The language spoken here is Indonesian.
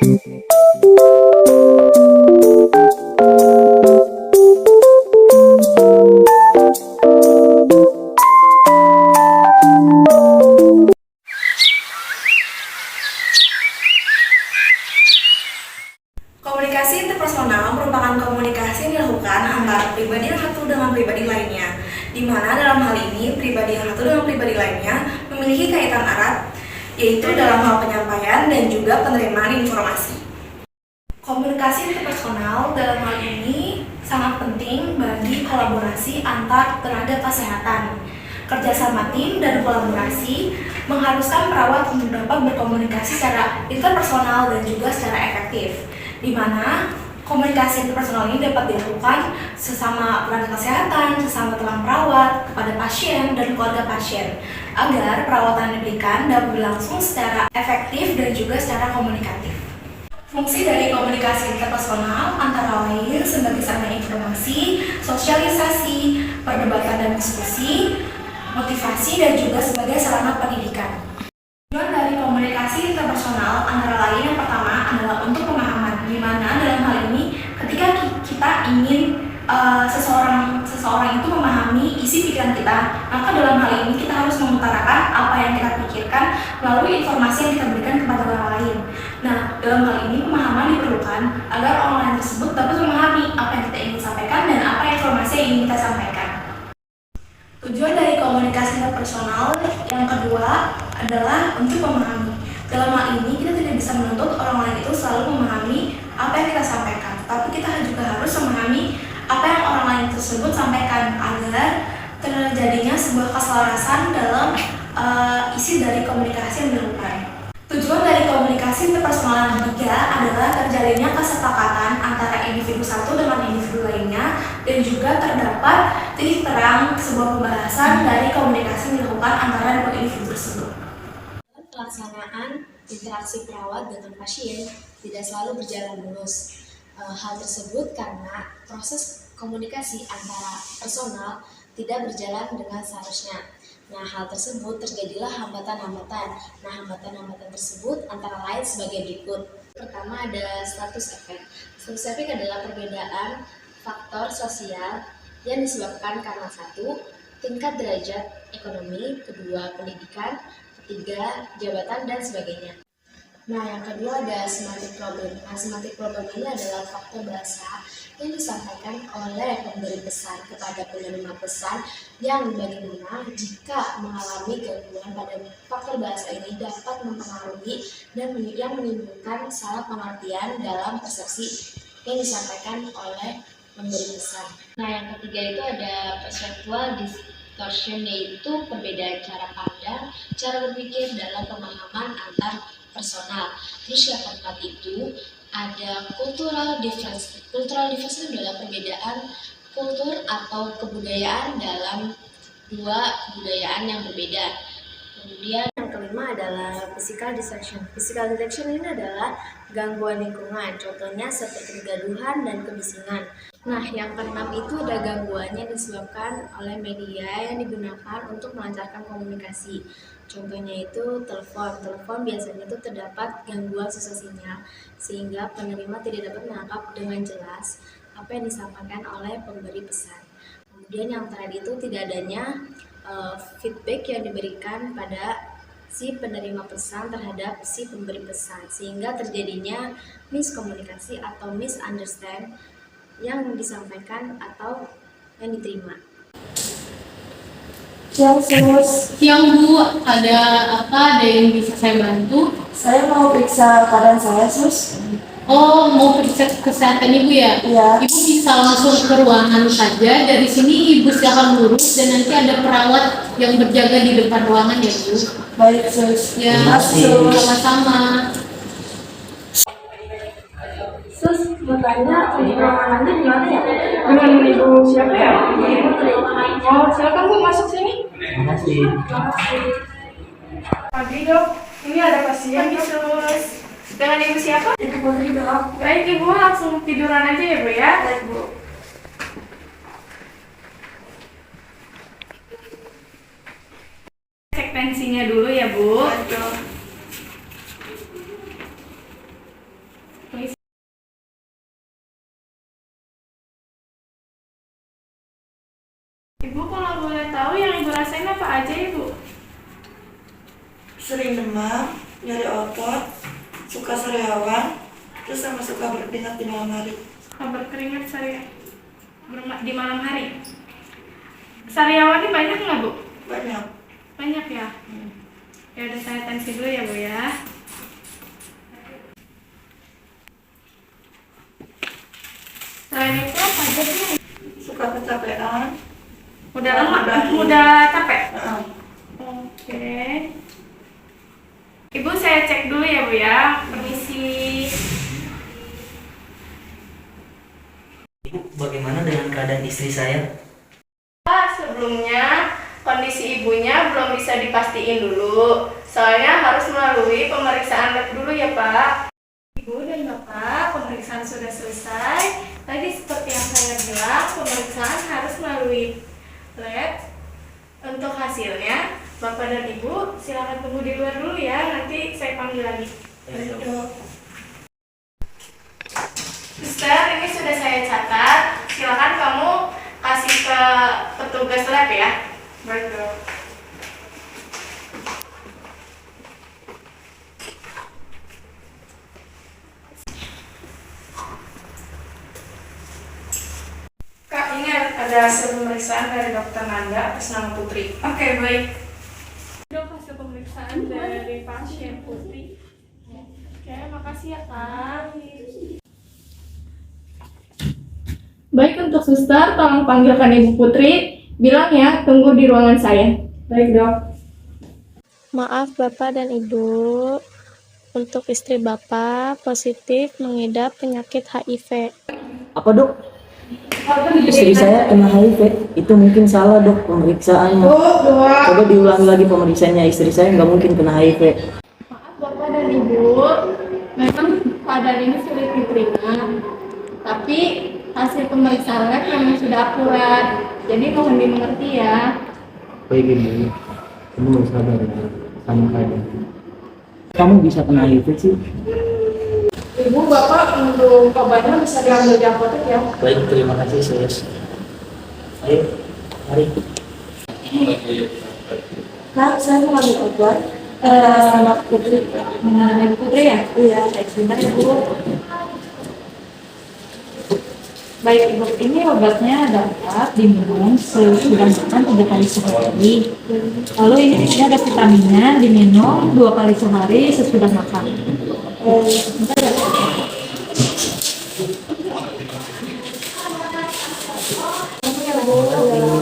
Komunikasi interpersonal merupakan komunikasi yang dilakukan antara pribadi yang satu dengan pribadi lainnya, di mana dalam hal ini pribadi yang satu dengan pribadi lainnya memiliki kaitan erat, yaitu dalam hal penyampaian dan juga penerimaan informasi. Komunikasi interpersonal dalam hal ini sangat penting bagi kolaborasi antar tenaga kesehatan. Kerjasama tim dan kolaborasi mengharuskan perawat untuk dapat berkomunikasi secara interpersonal dan juga secara efektif, di mana komunikasi interpersonal ini dapat dilakukan sesama tenaga kesehatan, sesama teman perawat, kepada pasien dan keluarga pasien, agar perawatan yang diberikan dapat berlangsung secara efektif dan juga secara komunikatif. Fungsi dari komunikasi interpersonal antara lain sebagai sarana informasi, sosialisasi, perdebatan dan diskusi, motivasi, dan juga sebagai sarana pendidikan. Tujuan dari komunikasi interpersonal antara lain yang pertama adalah untuk pemahaman, di mana dalam hal ini ketika kita ingin seseorang itu memahami isi pikiran kita, maka dalam hal ini kita harus mengutarakan apa yang kita pikirkan melalui informasi yang kita berikan kepada orang lain. Nah, dalam hal ini pemahaman diperlukan agar orang lain tersebut dapat memahami apa yang kita ingin sampaikan dan apa informasi yang ingin kita sampaikan. Tujuan dari komunikasi interpersonal yang kedua adalah untuk memahami. Dalam hal ini kita tidak bisa menuntut orang lain itu selalu memahami apa yang kita sampaikan, tapi kita juga harus memahami apa yang orang lain tersebut sampaikan agar terjadinya sebuah keselarasan dalam isi dari komunikasi yang dilakukan. Tujuan dari komunikasi interpersonal yang ketiga adalah terjalinnya kesepakatan antara individu satu dengan individu lainnya dan juga terdapat titik terang sebuah pembahasan dari komunikasi yang dilakukan antara dua individu tersebut. Pelaksanaan interaksi perawat dengan pasien tidak selalu berjalan mulus. Hal tersebut karena proses komunikasi antara personal tidak berjalan dengan seharusnya. Nah, hal tersebut terjadilah hambatan-hambatan. Nah, hambatan-hambatan tersebut antara lain sebagai berikut. Pertama ada status efek. Status efek adalah perbedaan faktor sosial yang disebabkan karena satu, tingkat derajat ekonomi, kedua, pendidikan, ketiga, jabatan, dan sebagainya. Nah, yang kedua ada semantic problem. Nah, semantic problem ini adalah faktor bahasa yang disampaikan oleh pemberi pesan kepada penerima pesan yang bagaimana jika mengalami gangguan pada faktor bahasa ini dapat mempengaruhi dan yang menimbulkan salah pengertian dalam persepsi yang disampaikan oleh pemberi pesan. Nah, yang ketiga itu ada perceptual distortion, yaitu perbedaan cara pandang, cara berpikir dalam pemahaman antar personal. Terus yang keempat itu ada cultural difference. Cultural difference adalah perbedaan kultur atau kebudayaan dalam dua kebudayaan yang berbeda. Kemudian yang kelima adalah physical distraction. Physical distraction ini adalah gangguan lingkungan, contohnya seperti kegaduhan dan kebisingan. Nah, yang keenam itu ada gangguannya disebabkan oleh media yang digunakan untuk melancarkan komunikasi. Contohnya itu telepon. Telepon biasanya itu terdapat gangguan susah sinyal, sehingga penerima tidak dapat menangkap dengan jelas apa yang disampaikan oleh pemberi pesan. Kemudian yang terakhir itu tidak adanya feedback yang diberikan pada si penerima pesan terhadap si pemberi pesan, sehingga terjadinya miskomunikasi atau misunderstand yang disampaikan atau yang diterima. Siang Bu, ada apa? Ada yang bisa saya bantu? Saya mau periksa keadaan saya, Sus. Oh, mau periksa kesehatan Ibu ya? Iya. Ibu bisa langsung ke ruangan saja. Dari sini Ibu silakan lurus dan nanti ada perawat yang berjaga di depan ruangan ya Bu. Baik, Sus. Ya, Masuk. sama-sama. Sus, bertanya ruangannya di mana ya? Dengan Ibu siapa ya? Oh, silakan Bu masuk sini. Terima kasih. Pagi Dok, ini ada pasien Sus. Dengan Ibu siapa? Ibu Putri, Dok. Baik Ibu, langsung tiduran aja ya Bu ya. Baik, Bu. Cek tensinya dulu ya Bu. Baik, Dok. demam, nyeri otot, suka sariawan, terus sama suka berkeringat di malam hari. Suka berkeringat di malam hari. Sariawannya banyak nggak, Bu? Banyak. Banyak ya? Ya udah, saya tensi dulu ya, Bu ya. Selain itu apa aja sih? Suka kecapean. Udah udah capek? Heeh. Oke. Ibu, saya cek dulu ya, Bu ya. Permisi. Ibu, bagaimana dengan keadaan istri saya? Sebelumnya kondisi ibunya belum bisa dipastiin dulu, soalnya harus melalui pemeriksaan lab dulu ya Pak. Ibu dan Bapak, pemeriksaan sudah selesai. Tadi seperti yang saya bilang, pemeriksaan harus melalui lab. Untuk hasilnya, Bapak dan Ibu silakan tunggu di luar dulu ya, nanti saya panggil lagi. Baik, Dok. Suster, ini sudah saya catat. Silakan kamu kasih ke petugas lab ya. Baik, Dok. Kak, ini ada hasil pemeriksaan dari Dokter Nanda atas nama Putri. Oke, baik. Dok, hasil pemeriksaan dari pasien Putri. Oke, makasih ya Kak. Baik, untuk suster, tolong panggilkan Ibu Putri. Bilang ya, tunggu di ruangan saya. Baik, Dok. Maaf Bapak dan Ibu, untuk istri Bapak positif mengidap penyakit HIV. Apa dok? Istri saya kena HIV. Itu mungkin salah dok pemeriksaannya. Coba diulangi lagi pemeriksaannya. Istri saya nggak mungkin kena HIV. Maaf Bapak dan Ibu, memang keadaan ini sulit diterima. Tapi hasil pemeriksaan lab memang sudah akurat. Jadi mohon dimengerti ya. Baik ibu, kamu harus sabar ya sama keadaan. Kamu bisa kena HIV sih? Ibu, Bapak, untuk obatnya bisa diambil di apotek ya. Baik, terima kasih sus. Ayo, mari. Kak, saya mau ambil obat sama Putri. Ibu Putri ya? Iya, sebentar ya Bu. Baik Ibu, ini obatnya dapat diminum sesudah makan 3 kali sehari. Lalu ini ada vitaminnya, diminum 2 kali sehari sesudah makan. Sebentar ya. Bu.